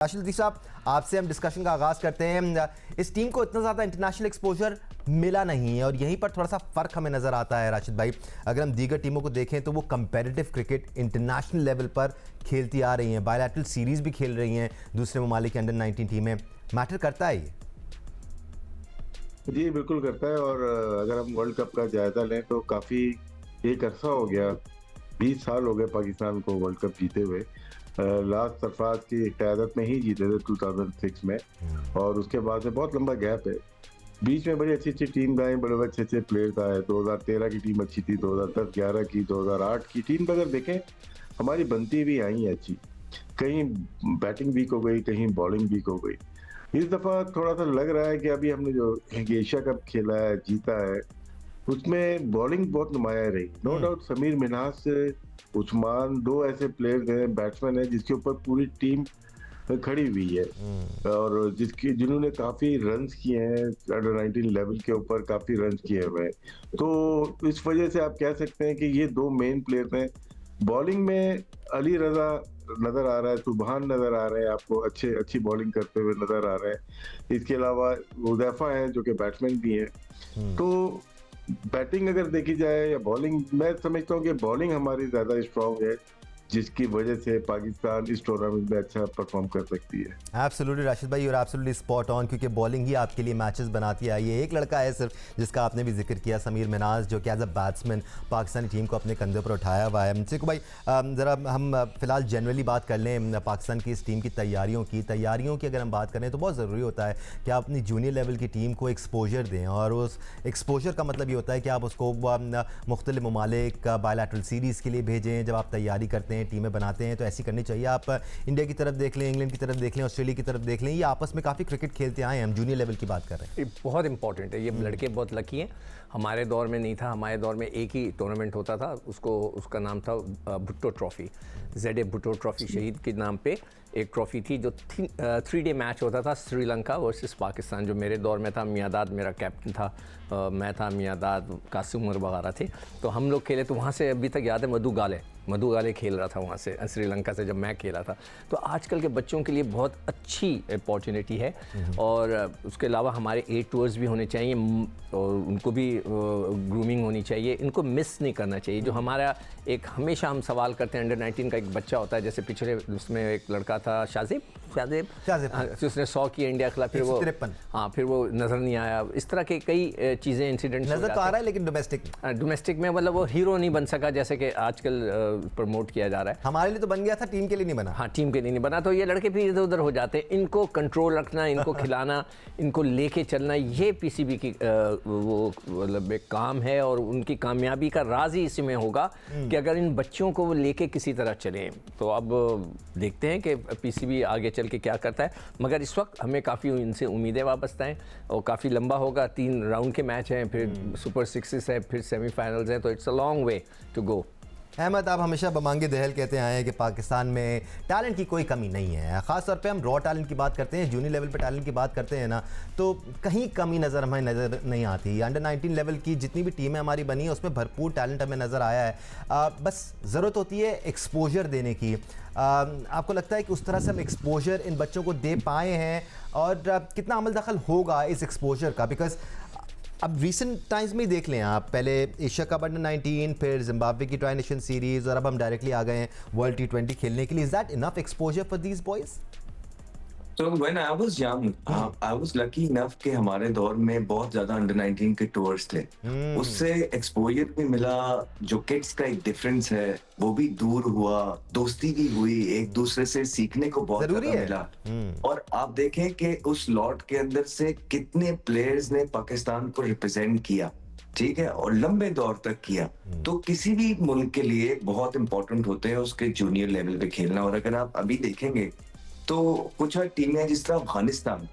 राशिद लतीफ़ साहब, आपसे हम डिस्कशन का आगाज़ करते हैं। इस टीम को इतना ज़्यादा इंटरनेशनल एक्सपोजर मिला नहीं है और यहीं पर थोड़ा सा फ़र्क हमें नज़र आता है। राशिद भाई, अगर हम दीगर टीमों को देखें तो वो कंपेटिटिव क्रिकेट इंटरनेशनल लेवल पर खेलती आ रही हैं, बायलैटरल सीरीज़ भी खेल रही हैं दूसरे ममालिक की अंडर 19 टीमें। मैटर करता है ये? जी, बिल्कुल करता है। और अगर हम वर्ल्ड कप का जायज़ा लें तो काफ़ी एक अरसा हो गया, 20 साल हो गए पाकिस्तान को वर्ल्ड कप जीते हुए। लास्ट सरफराज की क़यादत में ही जीते थे 2006 में, और उसके बाद से बहुत लंबा गैप है। बीच में बड़ी अच्छी-अच्छी टीम आए, बड़े अच्छे-अच्छे प्लेयर्स आए। 2013 की टीम अच्छी थी, 2010-11 की, 2008 की टीम अगर देखें, हमारी बनती भी आई है अच्छी। कहीं बैटिंग वीक हो गई, कहीं बॉलिंग वीक हो गई। इस दफ़ा थोड़ा-सा लग रहा है कि अभी हमने जो एशिया कप खेला है, जीता है, उसमें बॉलिंग बहुत नुमायाँ रही। नो डाउट समीर मिन्हास, उस्मान 2 ऐसे प्लेयर्स हैं, बैट्समैन हैं जिसके ऊपर पूरी टीम खड़ी हुई है, और जिन्होंने काफ़ी रन्स किए हैं अंडर 19 लेवल के ऊपर, काफ़ी रन्स किए हुए हैं। तो इस वजह से आप कह सकते हैं कि ये 2 मेन प्लेयर्स हैं। बॉलिंग में अली रज़ा नज़र आ रहा है, सुबहान नज़र आ रहे हैं आपको, अच्छी बॉलिंग करते हुए नज़र आ रहे हैं। इसके अलावा हुज़ैफा हैं जो कि बैट्समैन भी हैं। तो बैटिंग अगर देखी जाए या बॉलिंग, मैं समझता हूँ कि बॉलिंग हमारी ज़्यादा स्ट्रॉन्ग है, जिसकी वजह से पाकिस्तान इस टूर्नामेंट में अच्छा परफॉर्म कर सकती है। एब्सोल्युटली राशिद भाई, और एब्सोल्युटली स्पॉट ऑन, क्योंकि बॉलिंग ही आपके लिए मैचेस बनाती आई है। एक लड़का है सिर्फ जिसका आपने भी जिक्र किया, समीर मिन्हास, जो कि as a batsman Pakistani team को अपने कंधे पर उठाया हुआ है। मुझसे भाई ज़रा हम फिलहाल जनरली बात कर लें पाकिस्तान की इस टीम की तैयारियों की अगर हम बात करें तो बहुत ज़रूरी होता है कि आप अपनी जूनियर लेवल की टीम को एक्सपोजर दें, और उस एक्सपोजर का मतलब ये होता है कि आप उसको मुख्तलिफ ममालिक बायलैटरल सीरीज़ के लिए भेजें। जब आप तैयारी करते हैं, टीमें बनाते हैं, तो ऐसी करनी चाहिए। आप इंडिया की तरफ देख लें, इंग्लैंड की तरफ देख लें, ऑस्ट्रेलिया की तरफ देख लें, ये आपस में काफ़ी क्रिकेट खेलते आए हैं। हम जूनियर लेवल की बात कर रहे हैं। ये बहुत इंपॉर्टेंट है, ये लड़के बहुत लकी हैं। हमारे दौर में नहीं था, हमारे दौर में एक ही टूर्नामेंट होता था, उसका नाम था Bhutto trophy, ZA Bhutto trophy शहीद के नाम पे एक ट्रॉफ़ी थी, जो 3 डे मैच होता था, श्रीलंका वर्सेस पाकिस्तान। जो मेरे दौर में था, मियादाद मेरा कैप्टन था, मैं था, मियादाद, कासिम उमर वगैरह थे। तो हम लोग खेले, तो वहाँ से अभी तक याद है मधु गाले खेल रहा था वहाँ से, श्रीलंका से जब मैं खेला था। तो आजकल के बच्चों के लिए बहुत अच्छी अपॉर्चुनिटी है। और उसके अलावा हमारे 8 टूर्स भी होने चाहिए, और उनको भी ग्रूमिंग होनी चाहिए, इनको मिस नहीं करना चाहिए। जो हमारा एक हमेशा हम सवाल करते हैं, अंडर 19 का एक बच्चा होता है, जैसे पिछले उसमें एक लड़का था शाजिब, उसने 100 किया इंडिया के खिलाफ, फिर वो 53, हाँ, फिर वो नज़र नहीं आया। इस तरह के कई चीज़ें, इंसिडेंट नज़र तो आ रहा है, लेकिन डोमेस्टिक में मतलब वो हीरो नहीं बन सका, जैसे कि आजकल प्रमोट किया जा रहा है। हमारे लिए तो बन गया था, टीम के लिए नहीं बना। हाँ, टीम के लिए नहीं बना। तो ये लड़के फिर इधर उधर हो जाते हैं। इनको कंट्रोल रखना, इनको खिलाना, इनको लेके चलना, ये PCB की वो मतलब एक काम है, और उनकी कामयाबी का राज ही इसी में होगा कि अगर इन बच्चों को वो लेके किसी तरह चलें। तो अब देखते हैं कि PCB आगे चल के क्या करता है, मगर इस वक्त हमें काफ़ी इनसे उम्मीदें वाबस्ता हैं, और काफ़ी लंबा होगा। 3 राउंड के मैच हैं, फिर सुपर 6 है, फिर सेमीफाइनल्स हैं, तो it's a long way to go. Ahmed, आप हमेशा बमांगे दहल कहते आए हैं कि पाकिस्तान में टैलेंट की कोई कमी नहीं है। ख़ास तौर पे हम रॉ टैलेंट की बात करते हैं, जूनियर लेवल पे टैलेंट की बात करते हैं ना, तो कहीं कमी हमें नज़र नहीं आती। अंडर 19 लेवल की जितनी भी टीमें हमारी बनी है, उसमें भरपूर टैलेंट हमें नज़र आया है। बस ज़रूरत होती है एक्सपोजर देने की। आपको लगता है कि उस तरह से हम एक्सपोजर इन बच्चों को दे पाए हैं, और कितना अमल दखल होगा इस एक्सपोजर का? बिकॉज अब रिसेंट टाइम्स में ही देख लें आप, पहले एशिया कप अंडर 19, फिर जिम्बाब्वे की ट्राई नेशन सीरीज़, और अब हम डायरेक्टली आ गए हैं वर्ल्ड T20 खेलने के लिए। Is that enough exposure for these boys? So when I was young, I was lucky enough कि हमारे दौर में बहुत ज्यादा अंडर 19 के टूर्स थे। उससे एक्सपोजर भी मिला। जो किड्स का एक डिफरेंस है वो भी दूर हुआ, दोस्ती भी हुई, एक दूसरे से सीखने को बहुत ज्यादा मिला। और आप देखें कि उस लॉट के अंदर से कितने प्लेयर्स ने पाकिस्तान को रिप्रेजेंट किया, ठीक है, और लंबे दौर तक किया। तो किसी भी मुल्क के लिए बहुत इंपॉर्टेंट होते हैं उसके जूनियर लेवल पे खेलना। और अगर आप अभी देखेंगे तो कुछ टीमें जिस तरह अफगानिस्तान,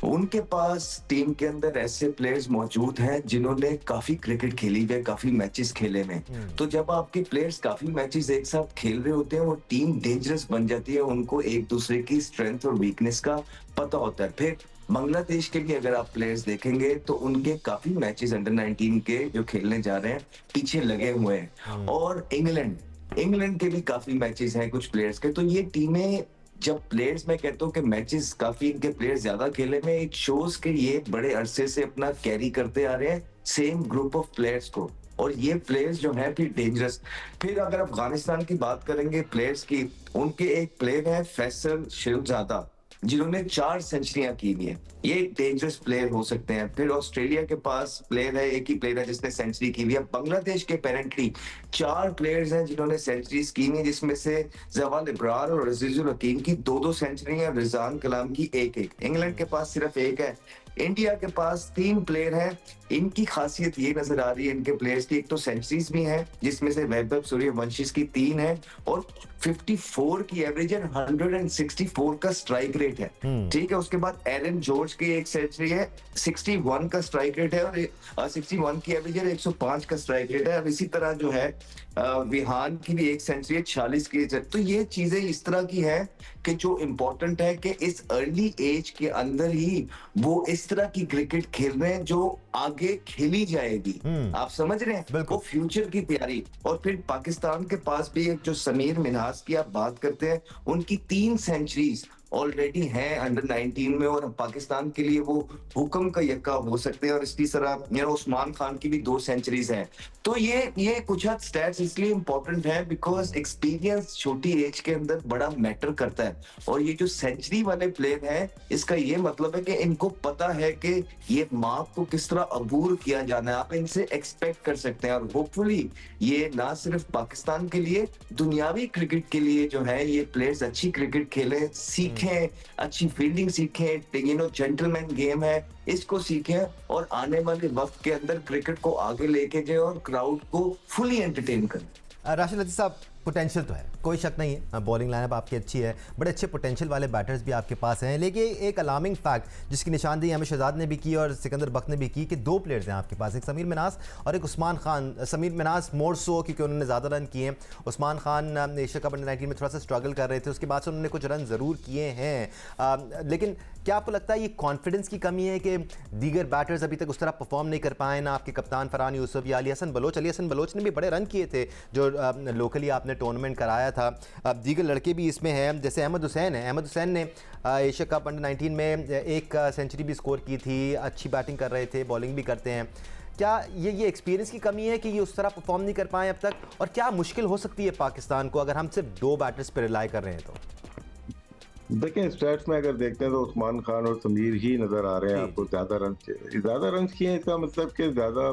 उनके पास टीम के अंदर ऐसे प्लेयर्स मौजूद हैं जिन्होंने काफी क्रिकेट खेली है, काफी मैचेस खेले हैं। तो जब आपके प्लेयर्स काफी मैचेस एक साथ खेल रहे होते हैं, वो टीम डेंजरस बन जाती है, उनको एक दूसरे की स्ट्रेंथ और वीकनेस का पता होता है। फिर बांग्लादेश के भी अगर आप प्लेयर्स देखेंगे तो उनके काफी मैचेस अंडर 19 के जो खेलने जा रहे हैं पीछे लगे हुए हैं। और इंग्लैंड के भी काफी मैचेस हैं कुछ प्लेयर्स के। तो ये टीमें जब प्लेयर्स, मैं कहता हूँ कि मैचेस काफी इनके प्लेयर्स ज्यादा खेले में, इट शोज के ये बड़े अरसे से अपना कैरी करते आ रहे हैं सेम ग्रुप ऑफ प्लेयर्स को, और ये प्लेयर्स जो है फिर डेंजरस। फिर अगर अफगानिस्तान की बात करेंगे प्लेयर्स की, उनके एक प्लेयर है फैसल शिरजादा, जिन्होंने 4 सेंचुरियां की हुई है, ये एक डेंजरस प्लेयर हो सकते हैं। फिर ऑस्ट्रेलिया के पास प्लेयर है, एक ही प्लेयर है जिसने सेंचुरी की हुई है। बांग्लादेश के पेरेंटली 4 प्लेयर्स हैं जिन्होंने सेंचुरीज की हुई, जिसमें से जवाल इब्रार और अजीजुल हकीम की 2-2 सेंचुरी है, रिजान कलाम की 1-1। इंग्लैंड के पास सिर्फ 1 है। इंडिया के पास 3 प्लेयर हैं, इनकी खासियत ये नजर आ रही है इनके प्लेयर्स की, एक तो सेंचुरीज भी हैं जिसमें से वैभव सूर्यवंशी की 3 है, और 54 की एवरेज है, 164 का स्ट्राइक रेट है। ठीक है, उसके बाद एरन जॉर्ज की 1 सेंचुरी है, 61 का स्ट्राइक रेट है, और 61 की एवरेज है, 105 का स्ट्राइक रेट है। अब इसी तरह जो है विहान की भी 1 सेंचुरी है, 46 की। तो ये चीजें इस तरह की है कि जो इम्पोर्टेंट है कि इस अर्ली एज के अंदर ही वो इस तरह की क्रिकेट खेल रहे हैं जो आगे खेली जाएगी। आप समझ रहे हैं, वो फ्यूचर की तैयारी। और फिर पाकिस्तान के पास भी एक जो समीर मिन्हास की आप बात करते हैं, उनकी 3 सेंचुरीज ऑलरेडी हैं अंडर 19 में, और पाकिस्तान के लिए वो हुक्म का यक्का हो सकते हैं। और इसी तरह उस्मान खान की भी 2 सेंचुरीज हैं। तो ये कुछ हद स्टैट्स इसलिए इंपॉर्टेंट है बिकॉज एक्सपीरियंस छोटी एज के अंदर बड़ा मैटर करता है। और ये जो सेंचुरी वाले प्लेयर हैं, इसका ये मतलब है कि इनको पता है कि ये मार्क को किस तरह अबूर किया जाना है, आप इनसे एक्सपेक्ट कर सकते हैं। और होपफुली ये ना सिर्फ पाकिस्तान के लिए, दुनियावी क्रिकेट के लिए जो है ये प्लेयर्स अच्छी क्रिकेट खेले, सीखें, अच्छी फील्डिंग सीखें, जेंटलमैन गेम है, इसको सीखें, और आने वाले वक्त के अंदर क्रिकेट को आगे लेके जाए और क्राउड को फुली एंटरटेन करें। राशिद लतीफ़ साहब, पोटेंशियल तो है, कोई शक नहीं है, बॉलिंग लाइनअप आपकी अच्छी है, बड़े अच्छे पोटेंशियल वाले बैटर्स भी आपके पास हैं, लेकिन एक अलार्मिंग फैक्ट जिसकी निशानदेही हमें शहजाद ने भी की और सिकंदर बख्त ने भी की कि 2 प्लेयर्स हैं आपके पास, एक समीर मिन्हास और एक उस्मान खान। समीर मिन्हास मोर सो क्योंकि उन्होंने ज़्यादा रन किए हैं, Usman Khan Asia cup under 19 में थोड़ा सा स्ट्रगल कर रहे थे, उसके बाद से उन्होंने कुछ रन ज़रूर किए हैं। लेकिन क्या आपको लगता है ये कॉन्फिडेंस की कमी है कि दीगर बैटर्स अभी तक उस तरह परफॉर्म नहीं कर पाए, ना आपके कप्तान फरहान यूसुफ या अली हसन बलोच ने भी बड़े रन किए थे जो लोकली आपने टूर्नामेंट कराया था। दीगर लड़के भी इसमें हैं, जैसे अहमद हुसैन है, अहमद हुसैन ने एशिया कप अंडर 19 में 1 सेंचुरी भी स्कोर की थी, अच्छी बैटिंग कर रहे थे, बॉलिंग भी करते हैं। क्या ये एक्सपीरियंस की कमी है कि ये उस तरह परफॉर्म नहीं कर पाए अब तक, और क्या मुश्किल हो सकती है पाकिस्तान को अगर हम सिर्फ 2 बैटर्स पर रिलाई कर रहे हैं? तो देखें, स्टैट्स में अगर देखते हैं तो उस्मान खान और समीर ही नजर आ रहे हैं आपको ज्यादा रन किए हैं। इसका मतलब कि ज्यादा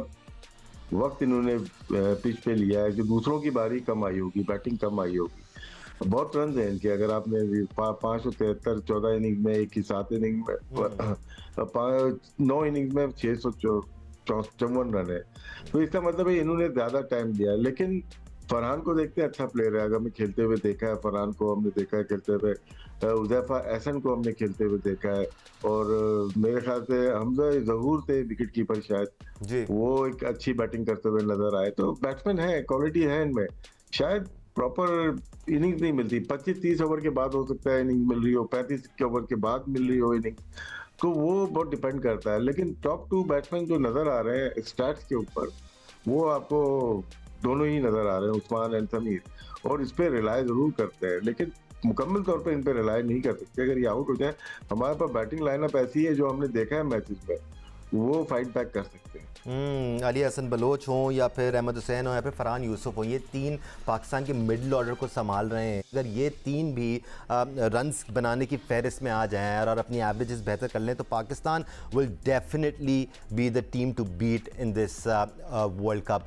वक्त इन्होंने पिच पे लिया है कि दूसरों की बारी कम आई होगी, बैटिंग कम आई होगी। बहुत रन है इनके, अगर आपने 573 14 इनिंग में, 1 की 7 इनिंग में 9 इनिंग में 654 रन है। तो इसका मतलब है इन्होंने ज्यादा टाइम दिया है। लेकिन फरहान को देखते हैं, अच्छा प्लेयर है, अगर हमें खेलते हुए देखा है, फरहान को हमने देखा है खेलते हुए, उज़ैफा एहसन को हमने खेलते हुए देखा है, और मेरे ख्याल से हमजा ज़हूर थे विकेट कीपर शायद जी, वो एक अच्छी बैटिंग करते हुए नजर आए। तो बैट्समैन है, क्वालिटी है इनमें, शायद प्रॉपर इनिंग्स नहीं मिलती, 25-30 ओवर के बाद हो सकता है इनिंग मिल रही हो, 35 के ओवर के बाद मिल रही हो इनिंग, तो वो बहुत डिपेंड करता है। लेकिन टॉप 2 बैट्समैन जो नजर आ रहे हैं स्टैट्स के ऊपर, वो आपको दोनों ही नजर आ रहे हैं, उस्मान एंड समीर, और इस पे रिलाय जरूर करते हैं, लेकिन मुकम्मल तौर पे इन पे रिलाय नहीं कर सकते। अगर ये आउट हो जाए, हमारे पास बैटिंग लाइनअप ऐसी है जो हमने देखा है मैचेस में, वो फाइट बैक कर सकते हैं। अली हसन बलोच हों या फिर अहमद हुसैन हो या फिर फरहान यूसुफ हो, ये 3 पाकिस्तान के मिडिल ऑर्डर को संभाल रहे हैं। अगर ये 3 भी रन्स बनाने की फहरिस्त में आ जाएं और अपनी एवरेजेस बेहतर कर लें तो Pakistan will definitely be the team to beat in this world cup.